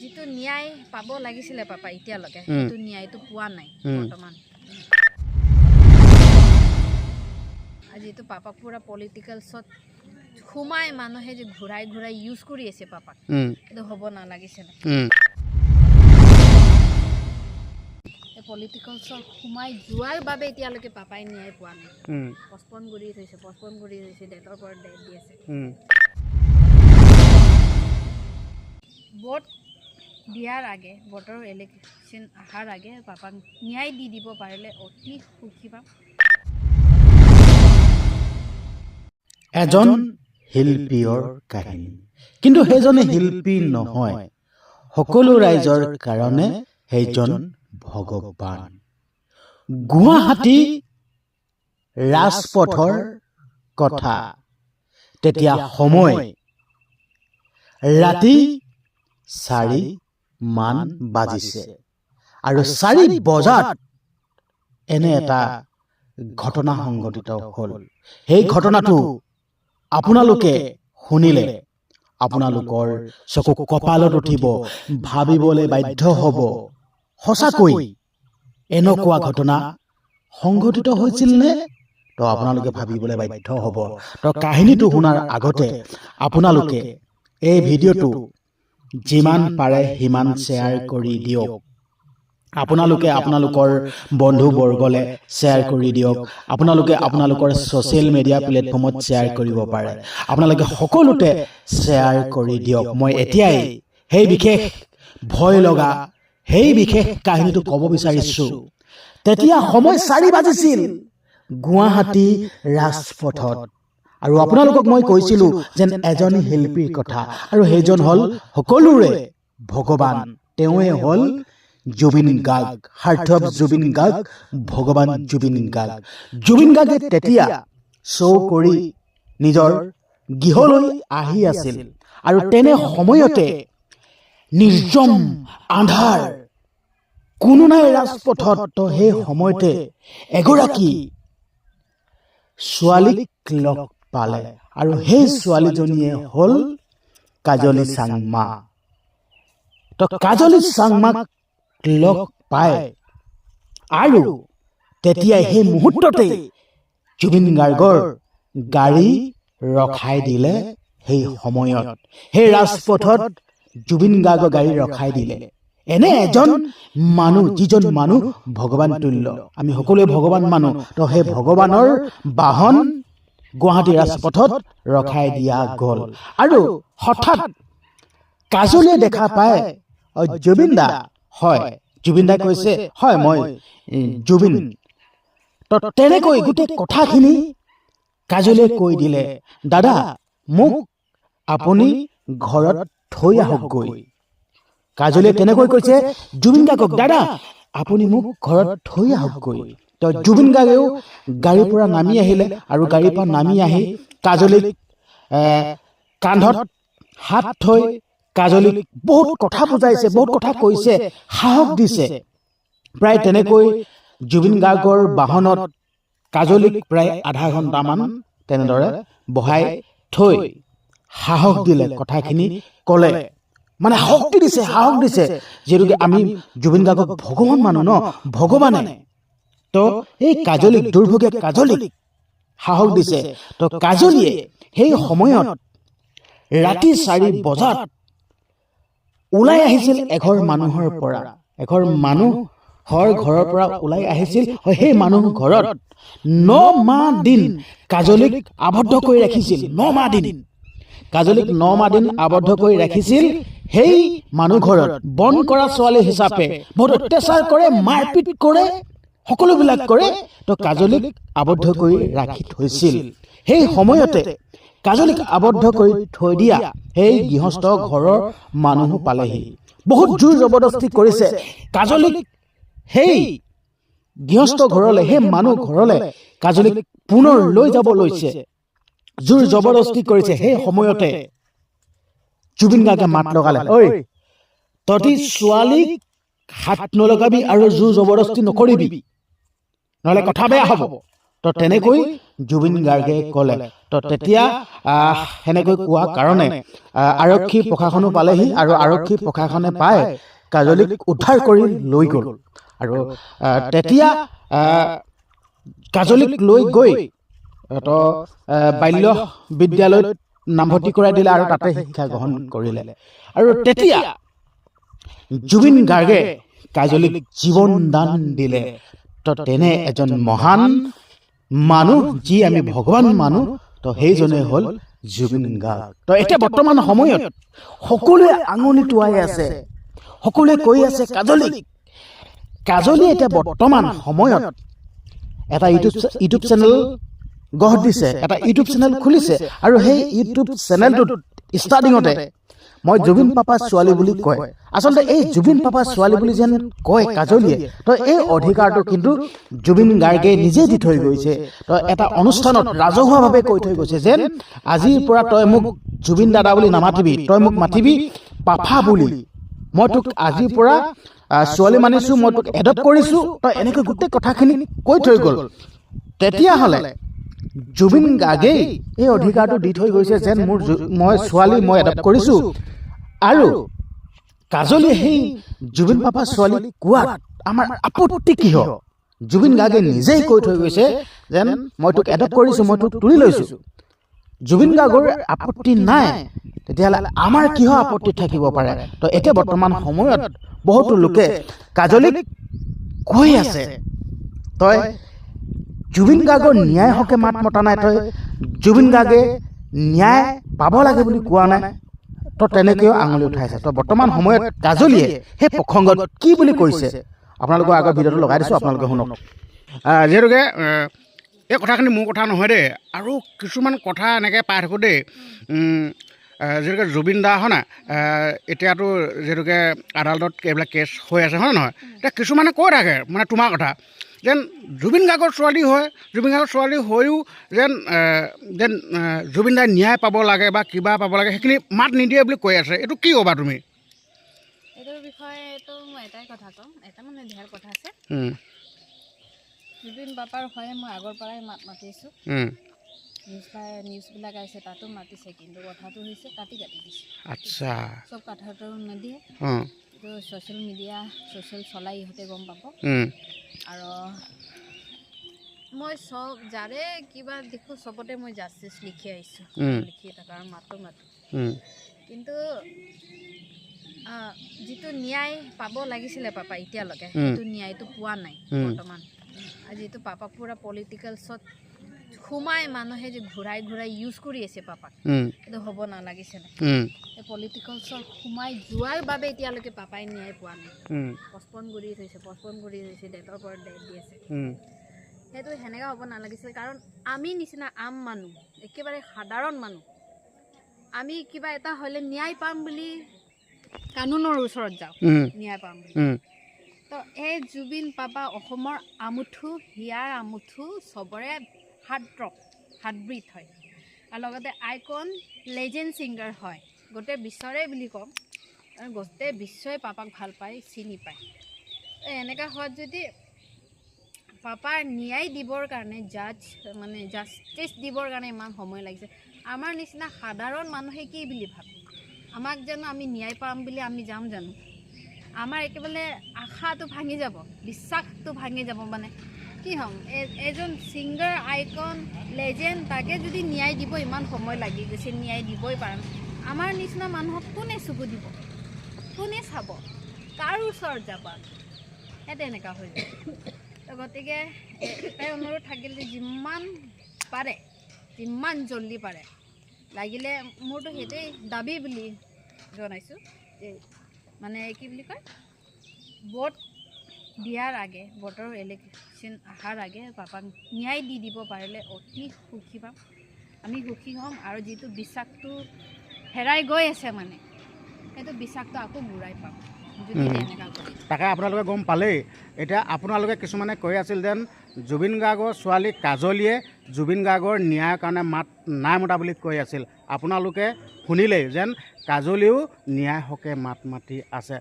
যিটো ন্যায় পাব লাগিছিলে পাপা এতিয়ালৈকে সেইটো ন্যায়টো পোৱা নাই বৰ্তমান আজিতো পাপাক পুৰা পলিটিকেলছত সোমাই মানুহে যে ঘূৰাই ঘূৰাই ইউজ কৰি আছে পাপাক এইটো হ'ব নালাগিছিলে পলিটিকেলছত সোমাই যোৱাৰ বাবে এতিয়ালৈকে পাপাই ন্যায় পোৱা নাই পষ্টপন কৰি থৈছে ডেটৰ পৰা ডেট দি আছে ভোট দিয়াৰ আগে ভোটৰ ইলেকশ্যন অহাৰ আগে পাপাক ন্যায় দি দিব পাৰিলে অতি সুখী পাম এজন শিল্পীৰ কাহিনী কিন্তু সেইজনে শিল্পী নহয় সকলো ৰাইজৰ কাৰণে সেইজন ভগৱান গুৱাহাটী ৰাজপথৰ কথা তেতিয়া সময় ৰাতি 4 মান বাজিছে আৰু 4 বজাত এনে এটা ঘটনা সংঘটিত হ'ল সেই ঘটনাটো আপোনালোকে শুনিলে আপোনালোকৰ চকু কপালত উঠিব ভাবিবলৈ বাধ্য হ'ব সঁচাকৈ এনেকুৱা ঘটনা সংঘটিত হৈছিল নে তো আপোনালোকে ভাবিবলৈ বাধ্য হ'ব তো কাহিনীটো শুনাৰ আগতে আপোনালোকে এই ভিডিঅ'টো যিমান পাৰে সিমান শ্বেয়াৰ কৰি দিয়ক আপোনালোকে আপোনালোকৰ বন্ধু বৰ্গলে শ্বেয়াৰ কৰি দিয়ক আপোনালোকে আপোনালোকৰ সোশ্যাল মিডিয়া প্লেটফৰ্মত শ্বেয়াৰ কৰিব পাৰে আপোনালোকে সকলোতে শ্বেয়াৰ কৰি দিয়ক মই এতিয়াই সেই বিশেষ ভয় লগা সেই বিশেষ কাহিনীটো ক'ব বিচাৰিছো তেতিয়া সময় 4 বাজিছিল গুৱাহাটী ৰাজপথত আৰু আপোনালোকক মই কৈছিলো যেন এজন শিল্পীৰ কথা আৰু সেইজন হ'ল সকলোৰে ভগৱান তেওঁৱে হ'ল জুবিন গাৰ্গ হাৰ্ট অফ জুবিন গাৰ্গ ভগৱান জুবিন গাৰ্গে তেতিয়া শ্ব' কৰি নিজৰ গৃহলৈ আহি আছিল আৰু তেনে সময়তে নিৰ্জন আন্ধাৰ কোনো নাই ৰাজপথত তো সেই সময়তে এগৰাকী ছোৱালীক লগ পালে আৰু সেই ছোৱালীজনীয়ে হ'ল কাজলী চাংমা তো কাজলী চাংমাক লগ পায় আৰু তেতিয়া সেই মুহূৰ্ততে জুবিন গাৰ্গৰ গাড়ী ৰখাই দিলে সেই সময়ত সেই ৰাজপথত জুবিন গাৰ্গৰ গাড়ী ৰখাই দিলে এনে এজন মানুহ যিজন মানুহ ভগৱান তুল্য আমি সকলোৱে ভগৱান মানুহ তো সেই ভগৱানৰ বাহন গুৱাহাটী ৰাজপথত ৰখাই দিয়া গ'ল আৰু হঠাৎ কাজলীয়ে দেখা পায় জুবিন দা হয় জুবিন দাই কৈছে হয় মই জুবিন তো তেনেকৈ গোটেই কথাখিনি কাজলীয়ে কৈ দিলে দাদা মোক আপুনি ঘৰত থৈ আহকগৈ কাজলীয়ে তেনেকৈ কৈছে জুবিন গাৰ্গক দাদা আপুনি মোক ঘৰত থৈ আহকগৈ তো জুবিন গাৰ্গেও গাড়ীৰ পৰা নামি আহিলে আৰু গাড়ীৰ পৰা নামি আহি কাজলীক কান্ধত হাত থৈ কাজলীক বহুত কথা বুজাইছে বহুত কথা কৈছে সাহস দিছে প্ৰায় তেনেকৈ জুবিন গাৰ্গৰ বাহনত কাজলীক প্ৰায় আধা ঘণ্টামান তেনেদৰে বহাই থৈ সাহস দিলে কথাখিনি ক'লে মানে শক্তি দিছে সাহস দিছে যেহেতু আমি জুবিন গাৰ্গক ভগৱান মানুহ ন ভগৱানে তো এই কাজলীক দুৰ্ভগীয়া কাজলীক সাহস দিছে তো কাজলীয়ে সেই সময়ত ৰাতি 4 বজাত ওলাই আহিছিল এঘৰ মানুহৰ পৰা এঘৰ মানুহৰ ঘৰৰ পৰা ওলাই আহিছিল সেই মানুহ ঘৰত 9 মাহ দিন কাজলীক আবদ্ধ কৰি ৰাখিছিল 9 মাহ দিন কাজলীক 9 মাহ দিন আবদ্ধ কৰি ৰাখিছিল সেই মানুহ ঘৰত বন কৰা ছোৱালী হিচাপে বহুত অত্যাচাৰ কৰে মাৰপিট কৰে সকলোবিলাক কৰে তো কাজলীক আবদ্ধ কৰি ৰাখি থৈছিল সেই সময়তে কাজলীক আবদ্ধ কৰি থৈ দিয়া সেই গৃহস্থ ঘৰৰ মানুহ পালেহি বহুত জোৰ জবৰদস্তি কৰিছে কাজলীক সেই গৃহস্থ ঘৰলৈ সেই মানুহ ঘৰলৈ কাজলীক পুনৰ লৈ যাব লৈছে জোৰ জবৰদস্তি কৰিছে সেই সময়তে জুবিন গাৰ্গে মাত লগালে ঐ তই ছোৱালীক হাত নলগাবি আৰু জোৰ জবৰদস্তি নকৰিবি নহলে কথা বেয়া হ'ব তো তেনেকৈ জুবিন গাৰ্গে ক'লে। তো তেতিয়া সেনেকৈ কোৱা কাৰণে আৰক্ষী প্ৰশাসনো পালেহি আৰু আৰক্ষী প্ৰশাসনে পাই কাজলীক উদ্ধাৰ কৰি লৈ গ'ল। আৰু তেতিয়া কাজলীক লৈ গৈ তো বাল্য বিদ্যালয়ত নামভৰ্তি কৰাই দিলে আৰু তাতে শিক্ষা গ্ৰহণ কৰিলে। আৰু তেতিয়া জুবিন গাৰ্গে কাজলীক জীৱন দান দিলে। তো তেনে এজন মহান মানুহ, যি আমি ভগৱান মানুহ, তো সেইজনে হ'ল জুবিন গাৰ্গ। তো এতিয়া বৰ্তমান সময়ত সকলোৱে আঙুলি টোৱাই আছে, সকলোৱে কৈ আছে কাজলী এতিয়া বৰ্তমান সময়ত এটা ইউটিউব চেনেল গঢ় দিছে, এটা ইউটিউব চেনেল খুলিছে। আৰু সেই ইউটিউব চেনেলটোত ষ্টাৰ্টিঙতে মই জুবিন পাপা ছোৱালী বুলি কয়। আচলতে এই জুবিন পাপা ছোৱালী বুলি যেন কয় কাজলীয়ে, তো এই অধিকাৰটো কিন্তু জুবিন গাৰ্গে নিজে দি থৈ গৈছে। তো এটা অনুষ্ঠানত ৰাজহুৱাভাৱে কৈ থৈ গৈছে যেন আজিৰ পৰা তই মোক জুবিন দাদা বুলি নামাতিবি, তই মোক মাতিবি পাপা বুলি। মই তোক আজিৰ পৰা ছোৱালী মানিছোঁ, মই তোক এডপ্ট কৰিছোঁ। তই এনেকৈ গোটেই কথাখিনি কৈ থৈ গ'ল। তেতিয়াহ'লে জুবিন গাৰ্গেই এই অধিকাৰটো দি থৈ গৈছে যেন মই ছোৱালী মই এডপ্ট কৰিছোঁ। আৰু কাজলীয়ে সেই জুবিন পাপা ছোৱালী কোৱাত আমাৰ আপত্তি কিয়? জুবিন গাৰ্গে নিজেই কৈ থৈ গৈছে যেন মই তোক এডপ্ট কৰিছোঁ, মই তোক তুলি লৈছোঁ। জুবিন গাৰ্গৰ আপত্তি নাই, তেতিয়াহ'লে আমাৰ কিয় আপত্তি থাকিব পাৰে? তো এতিয়া বৰ্তমান সময়ত বহুতো লোকে কাজলীক কৈ আছে তই জুবিন গাৰ্গৰ ন্যায় হকে মাত মতা নাই, তই জুবিন গাৰ্গে ন্যায় পাব লাগে বুলি কোৱা নাই। তো তেনেকৈও আঙুলি উঠাইছে। তো বৰ্তমান সময়ত কাজলীয়ে সেই প্ৰসংগত কি বুলি কৈছে আপোনালোকৰ আগৰ ভিডিঅ'টো লগাই দিছোঁ, আপোনালোকে শুনক। যিহেতুকে এই কথাখিনি মোৰ কথা নহয় দেই, আৰু কিছুমান কথা এনেকৈ পাই থাকোঁ দেই। যিহেতুকে জুবিন দা হয় নাই, এতিয়াতো যিহেতুকে আদালতত এইবিলাক কেছ হৈ আছে হয় নহয়, এতিয়া কিছুমানে কৈ থাকে মানে তোমাৰ কথা যেন জুবিন গাৰ্গৰ ছোৱালী হয়, জুবিন গাৰ্গৰ ছোৱালী হৈও যেন জুবিন দাই ন্যায় পাব লাগে বা কিবা পাব লাগে, সেইখিনি মাত নিদিয়ে বুলি কৈ আছে। এইটো কি ক'বা তুমি? এইটোৰ বিষয়েতো মই এটাই কথা ক'ম, এটা মানে ঢেৰ কথা আছে। জুবিন পাপাৰ হয় মই আগৰ পৰাই মাত মাতিছোঁ। নিউজবিলাক আহিছে তাতো মাতিছে, কিন্তু কথাটো হৈছে কাটি দিছে। আচ্ছা, চব কথাটো নিদিয়ে, এইটো ছ'চিয়েল মিডিয়া চলাই ইহঁতে গম পাব। আৰু মই চব যাৰে কিবা দেখোঁ চবতে মই জাষ্টিচ লিখি আহিছোঁ, লিখি থকাৰ মাতো কিন্তু যিটো ন্যায় পাব লাগিছিলে পাপা এতিয়ালৈকে, সেইটো ন্যায়টো পোৱা নাই বৰ্তমান। যিহেতু পাপাক পুৰা পলিটিকেলছত সোমাই মানুহে যে ঘূৰাই ইউজ কৰি আছে পাপাক, সেইটো হ'ব নালাগিছিলে। এই পলিটিকেলছত সোমাই যোৱাৰ বাবে এতিয়ালৈকে পাপাই ন্যায় পোৱা নাই। পষ্টপন কৰি থৈছে, ডেটৰ পৰা ডেট দি আছে। সেইটো সেনেকুৱা হ'ব নালাগিছিল। কাৰণ আমি নিচিনা আম মানুহ, একেবাৰে সাধাৰণ মানুহ, আমি কিবা এটা হ'লে ন্যায় পাম বুলি কানুনৰ ওচৰত যাওঁ, ন্যায় পাম বুলি। তো এই জুবিন পাপা অসমৰ আমুঠু, হিয়াৰ আমুঠু, চবৰে হাৰ্টব্ৰিট হয়, আৰু লগতে আইকন লেজেণ্ড ছিংগাৰ হয়। গোটেই বিশ্বৰে বুলি ক'ম, কাৰণ গোটেই বিশ্বই পাপাক ভাল পায়, চিনি পায়। এনেকুৱা হোৱাত যদি পাপাৰ ন্যায় দিবৰ কাৰণে জাষ্টিচ দিবৰ কাৰণে ইমান সময় লাগিছে, আমাৰ নিচিনা সাধাৰণ মানুহে কি বুলি ভাবে? আমাক জানো আমি ন্যায় পাম বুলি আমি যাম জানো? আমাৰ একেবাৰে আশাটো ভাঙি যাব, বিশ্বাসটো ভাঙি যাব। মানে কি হ'ম, এজন ছিংগাৰ, আইকন, লেজেণ্ড, তাকে যদি ন্যায় দিব ইমান সময় লাগি গৈছে, ন্যায় দিবই পৰা নাই, আমাৰ নিচিনা মানুহক কোনে চকু দিব, কোনে চাব, কাৰ ওচৰত যাবা? সেই তেনেকুৱা হৈ যায়। তো গতিকে এটাই অনুৰোধ থাকিল যে যিমান পাৰে, যিমান জল্দি পাৰে, লাগিলে মোৰতো সেইটোৱেই দাবী বুলি জনাইছোঁ যে মানে কি বুলি কয়, ভোট দিয়াৰ আগে, ভোটৰ ইলেকশ্যন অহাৰ আগে পাপাক ন্যায় দি দিব পাৰিলে অতি সুখী পাম, আমি সুখী হ'ম। আৰু যিটো বিশ্বাসটো হেৰাই গৈ আছে, মানে সেইটো বিশ্বাসটো আকৌ ঘূৰাই পাম যদি এনেকুৱা কৰে। তাকে আপোনালোকে গম পালেই। এতিয়া আপোনালোকে কিছুমানে কৈ আছিল যেন জুবিন গাৰ্গৰ ছোৱালী কাজলীয়ে জুবিন গাৰ্গৰ ন্যায়ৰ কাৰণে মাত নাই মতা বুলি কৈ আছিল। আপোনালোকে শুনিলেই যেন কাজলীয়েও ন্যায় হকে মাত মাতি আছে।